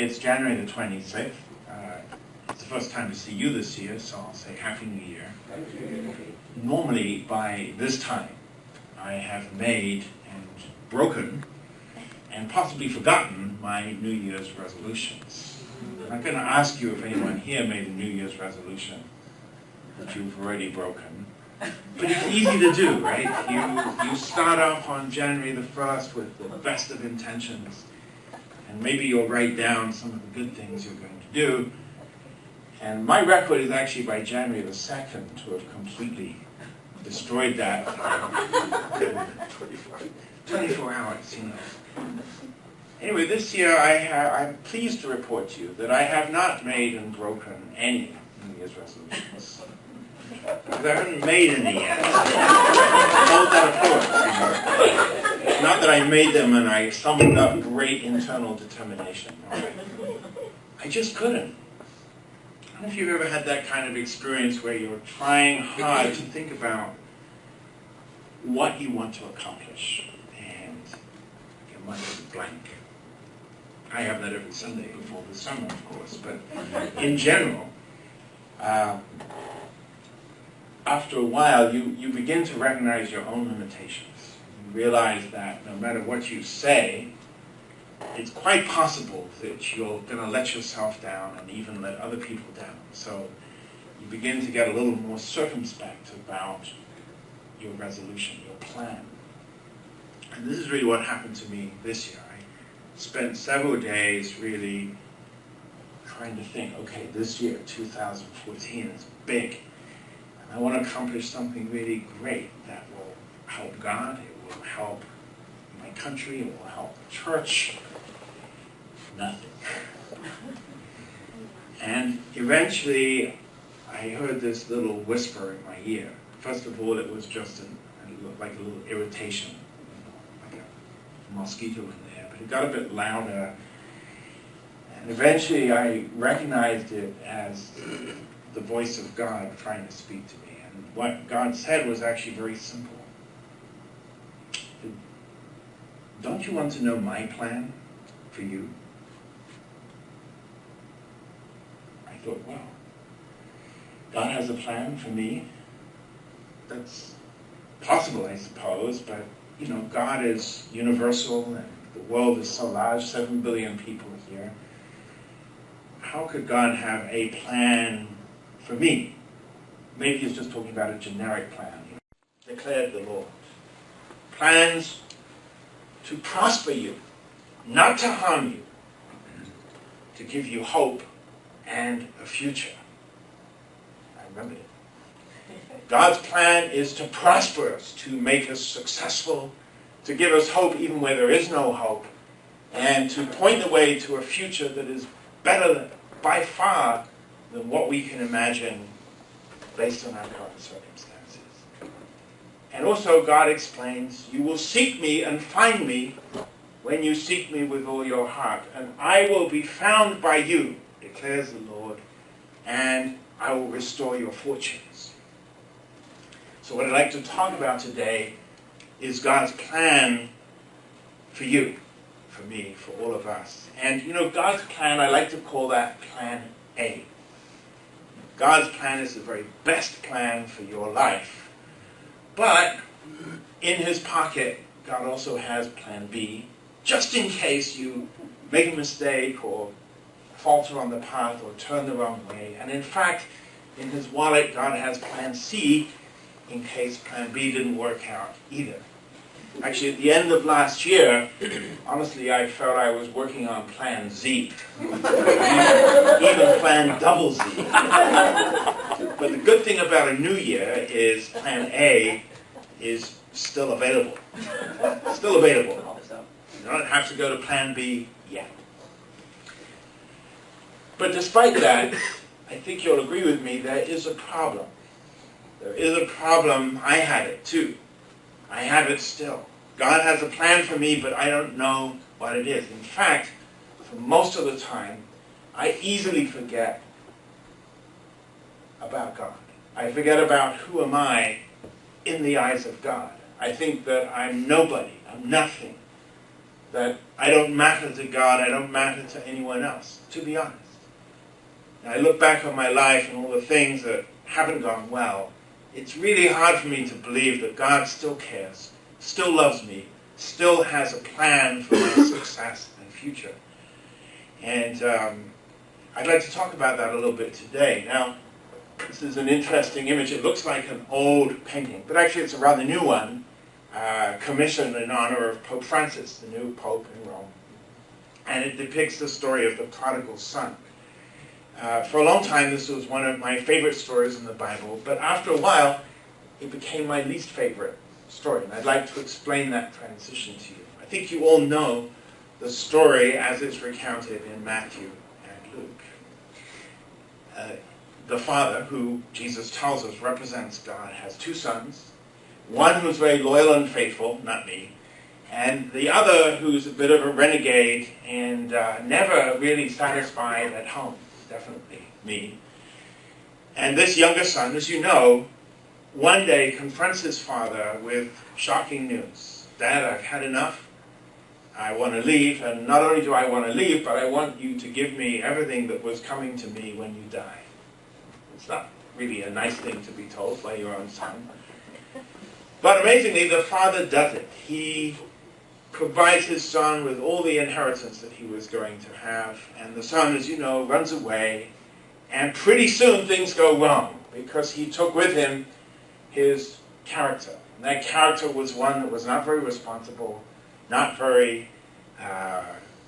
it's January the 26th. It's the first time to see you this year, so I'll say Happy New Year. Normally, by this time, I have made and broken and possibly forgotten my New Year's resolutions. I'm not going to ask you if anyone here made a New Year's resolution that you've already broken. But it's easy to do, right? You start off on January the 1st with the best of intentions, and maybe you'll write down some of the good things you're going to do. And my record is actually by January the 2nd to have completely destroyed that. 24 hours, you know. Anyway, this year I'm pleased to report to you that I have not made and broken any New Year's resolutions. Because I haven't made any yet. Hold that of course. Not that I made them and I summoned up great internal determination. I just couldn't. I don't know if you've ever had that kind of experience where you're trying hard to think about what you want to accomplish, and your mind is blank. I have that every Sunday before the summer, of course, but in general, after a while, you begin to recognize your own limitations. You realize that no matter what you say, it's quite possible that you're going to let yourself down and even let other people down. So you begin to get a little more circumspect about your resolution, your plan. And this is really what happened to me this year. I spent several days really trying to think, okay, this year, 2014, is big. And I want to accomplish something really great that will help God, it will help my country, it will help the church. Nothing. And eventually, I heard this little whisper in my ear. First of all, it was just like a little irritation, like a mosquito in there, but it got a bit louder. And eventually, I recognized it as the voice of God trying to speak to me. And what God said was actually very simple. Don't you want to know my plan for you? I thought, wow, God has a plan for me. That's possible, I suppose, but you know, God is universal and the world is so large, 7 billion people here. How could God have a plan for me? Maybe he's just talking about a generic plan. Declared the Lord. Plans to prosper you, not to harm you, to give you hope and a future. I remember it. God's plan is to prosper us, to make us successful, to give us hope even where there is no hope, and to point the way to a future that is better by far than what we can imagine based on our current circumstances. And also God explains, you will seek me and find me when you seek me with all your heart, and I will be found by you, declares the Lord, and I will restore your fortunes. So what I'd like to talk about today is God's plan for you, for me, for all of us. And you know, God's plan, I like to call that plan A. God's plan is the very best plan for your life. But in his pocket, God also has plan B, just in case you make a mistake or falter on the path or turn the wrong way. And in fact, in his wallet, God has plan C in case plan B didn't work out either. Actually, at the end of last year, honestly, I felt I was working on plan Z. Even plan double Z. But the good thing about a new year is plan A is still available. Still available. You don't have to go to plan B yet. But despite that, I think you'll agree with me, there is a problem. There is a problem. I had it too. I have it still. God has a plan for me, but I don't know what it is. In fact, for most of the time, I easily forget about God. I forget about who am I in the eyes of God. I think that I'm nobody, I'm nothing. that I don't matter to God, I don't matter to anyone else, to be honest. And I look back on my life and all the things that haven't gone well, it's really hard for me to believe that God still cares, still loves me, still has a plan for my success and future. And I'd like to talk about that a little bit today. Now, this is an interesting image. It looks like an old painting, but actually it's a rather new one, commissioned in honor of Pope Francis, the new Pope in Rome. And it depicts the story of the prodigal son. For a long time, this was one of my favorite stories in the Bible, but after a while, it became my least favorite story. And I'd like to explain that transition to you. I think you all know the story as it's recounted in Matthew and Luke. The father, who Jesus tells us represents God, has two sons. One who's very loyal and faithful, not me, and the other who's a bit of a renegade and never really satisfied at home. Definitely me. And this younger son, as you know, one day confronts his father with shocking news. Dad, I've had enough. I want to leave, and not only do I want to leave, but I want you to give me everything that was coming to me when you die. It's not really a nice thing to be told by your own son. But amazingly, the father does it. He provides his son with all the inheritance that he was going to have. And the son, as you know, runs away. And pretty soon things go wrong because he took with him his character. And that character was one that was not very responsible, not very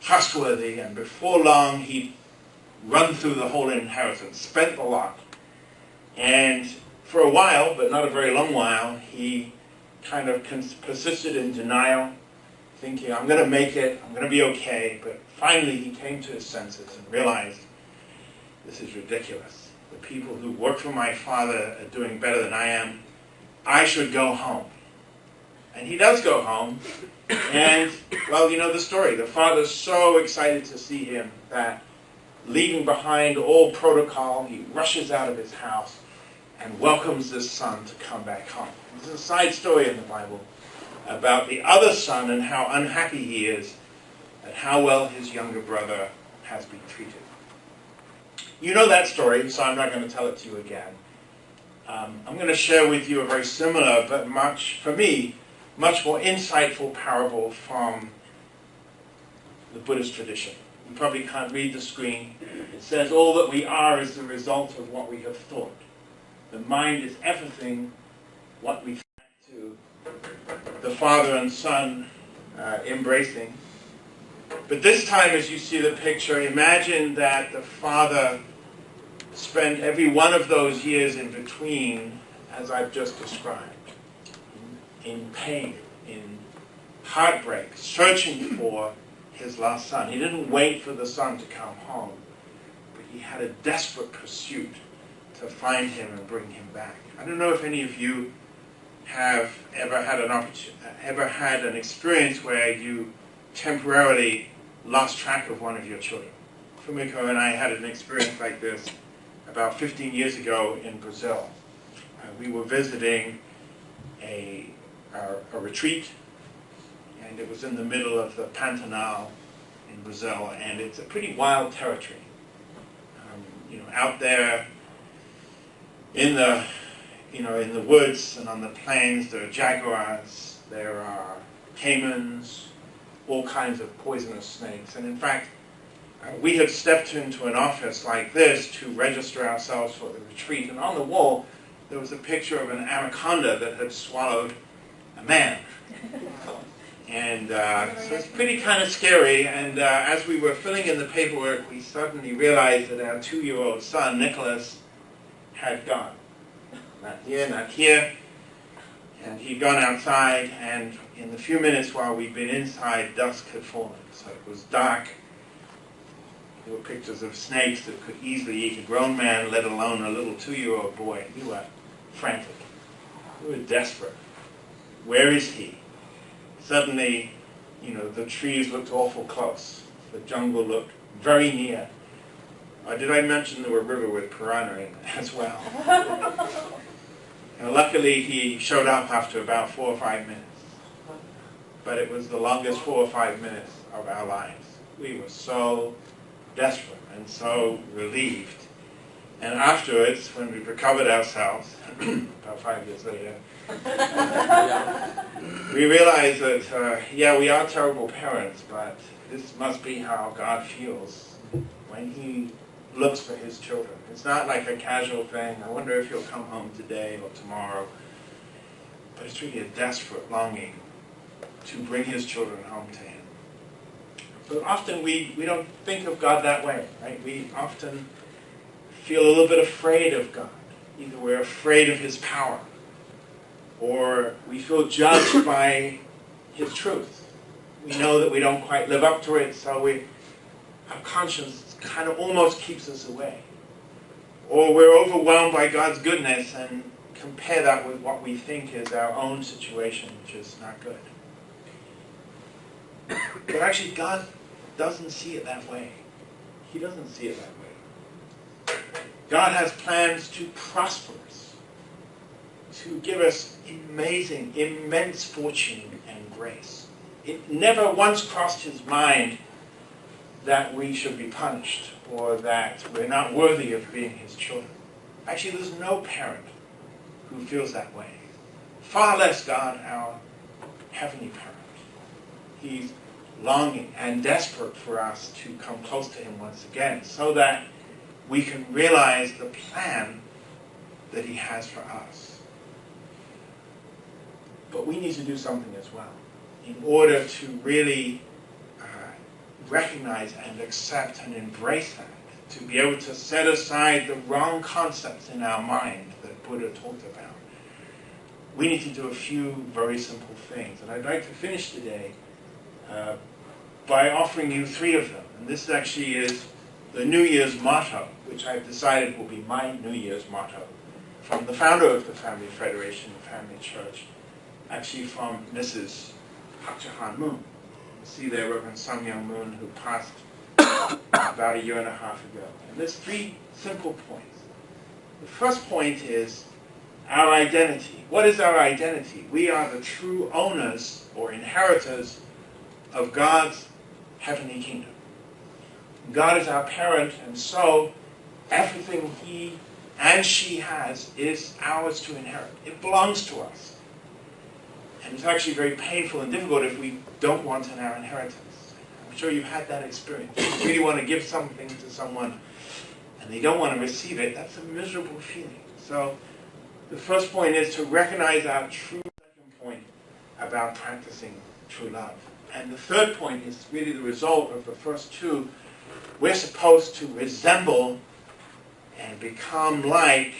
trustworthy. And before long, he'd run through the whole inheritance, spent the lot. And for a while, but not a very long while, he kind of persisted in denial, thinking, I'm going to make it, I'm going to be okay. But finally he came to his senses and realized, this is ridiculous. The people who work for my father are doing better than I am. I should go home. And he does go home. And, well, you know the story. The father's so excited to see him that, leaving behind all protocol, he rushes out of his house and welcomes this son to come back home. There's a side story in the Bible about the other son and how unhappy he is at how well his younger brother has been treated. You know that story, so I'm not going to tell it to you again. I'm going to share with you a very similar, but for me, much more insightful parable from the Buddhist tradition. You probably can't read the screen. It says, all that we are is the result of what we have thought. The mind is everything what we think to. The father and son embracing. But this time, as you see the picture, imagine that the father spent every one of those years in between, as I've just described, in pain, in heartbreak, searching for his lost son. He didn't wait for the son to come home, but he had a desperate pursuit to find him and bring him back. I don't know if any of you have ever had an experience where you temporarily lost track of one of your children. Fumiko and I had an experience like this about 15 years ago in Brazil. We were visiting a retreat, and it was in the middle of the Pantanal in Brazil, and it's a pretty wild territory. Out there in the woods and on the plains, there are jaguars, there are caimans, all kinds of poisonous snakes. And in fact, we had stepped into an office like this to register ourselves for the retreat, and on the wall there was a picture of an anaconda that had swallowed a man. And so it's pretty kind of scary, and as we were filling in the paperwork, we suddenly realized that our 2-year-old son, Nicholas, had gone. Not here, not here. And he'd gone outside, and in the few minutes while we'd been inside, dusk had fallen. So it was dark. There were pictures of snakes that could easily eat a grown man, let alone a little 2-year-old boy. We were frantic. We were desperate. Where is he? Suddenly, the trees looked awful close. The jungle looked very near. Did I mention there were a river with piranha in it as well? Luckily, he showed up after about 4 or 5 minutes. but it was the longest 4 or 5 minutes of our lives. We were so desperate and so relieved. And afterwards, when we recovered ourselves, about 5 years later, we realized that, we are terrible parents, but this must be how God feels when He looks for His children. It's not like a casual thing, I wonder if He'll come home today or tomorrow, but it's really a desperate longing to bring His children home to Him. But often we don't think of God that way, right? We often feel a little bit afraid of God. Either we're afraid of His power, or we feel judged by His truth. We know that we don't quite live up to it, so our conscience kind of almost keeps us away. Or we're overwhelmed by God's goodness and compare that with what we think is our own situation, which is not good. But actually, God doesn't see it that way. He doesn't see it that way. God has plans to prosper us, to give us amazing, immense fortune and grace. It never once crossed His mind that we should be punished or that we're not worthy of being His children. Actually, there's no parent who feels that way. Far less God, our Heavenly Parent. He's longing and desperate for us to come close to Him once again so that we can realize the plan that He has for us. But we need to do something as well in order to really recognize and accept and embrace that, to be able to set aside the wrong concepts in our mind that Buddha talked about. We need to do a few very simple things. And I'd like to finish today by offering you 3 of them. And this actually is the New Year's motto, which I've decided will be my New Year's motto, from the founder of the Family Federation, the Family Church, actually from Mrs. Hakchahan Moon. You see there Reverend Sun Myung Moon, who passed about 1.5 years ago. And there's 3 simple points. The first point is our identity. What is our identity? We are the true owners or inheritors of God's heavenly kingdom. God is our parent, and so everything He and She has is ours to inherit. It belongs to us. And it's actually very painful and difficult if we don't want our inheritance. I'm sure you've had that experience. You really want to give something to someone and they don't want to receive it. That's a miserable feeling. So the first point is to recognize our true second point about practicing true love. And the third point is really the result of the first 2. We're supposed to resemble and become like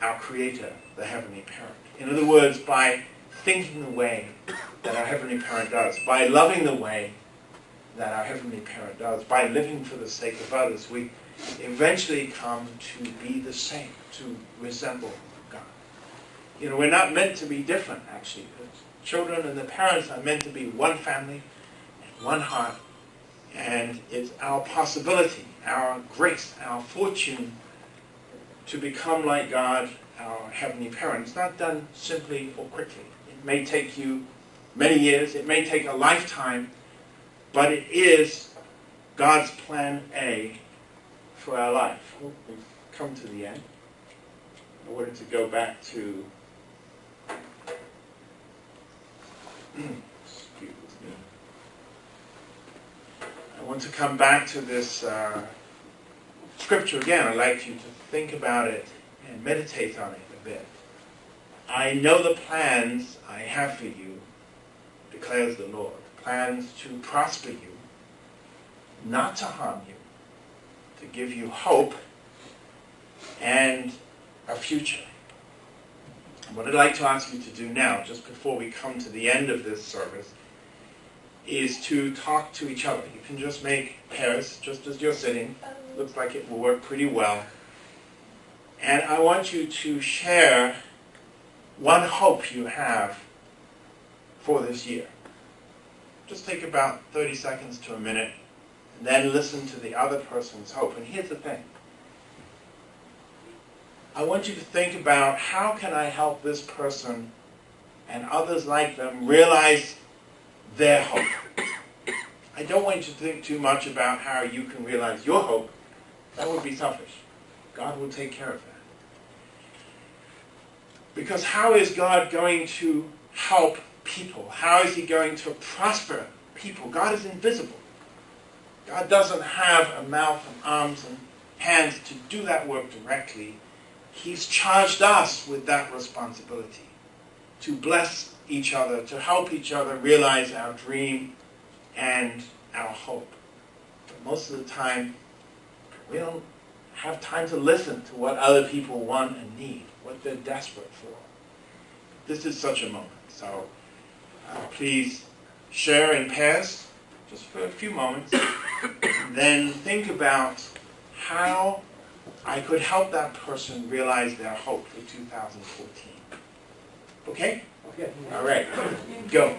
our Creator, the Heavenly Parent. In other words, by thinking the way that our Heavenly Parent does, by loving the way that our Heavenly Parent does, by living for the sake of others, we eventually come to be the same, to resemble God. You know, we're not meant to be different, actually. The children and the parents are meant to be one family and one heart, and it's our possibility, our grace, our fortune to become like God, our Heavenly Parent. It's not done simply or quickly. It may take you many years, it may take a lifetime, but it is God's plan A for our life. Well, we've come to the end. I wanted to go back to excuse me. I want to come back to this scripture again. I'd like you to think about it and meditate on it a bit. I know the plans I have for you, declares the Lord. Plans to prosper you, not to harm you, to give you hope and a future. And what I'd like to ask you to do now, just before we come to the end of this service, is to talk to each other. You can just make pairs, just as you're sitting. Looks like it will work pretty well. And I want you to share one hope you have for this year. Just take about 30 seconds to a minute, and then listen to the other person's hope. And here's the thing. I want you to think about, how can I help this person and others like them realize their hope. I don't want you to think too much about how you can realize your hope. That would be selfish. God will take care of that. Because how is God going to help people? How is he going to prosper people? God is invisible. God doesn't have a mouth and arms and hands to do that work directly. He's charged us with that responsibility to bless each other, to help each other realize our dream and our hope. But most of the time, we don't have time to listen to what other people want and need, what they're desperate for. This is such a moment. So please share in pairs, just for a few moments, then think about how I could help that person realize their hope for 2014. Okay? Okay. All right. Go.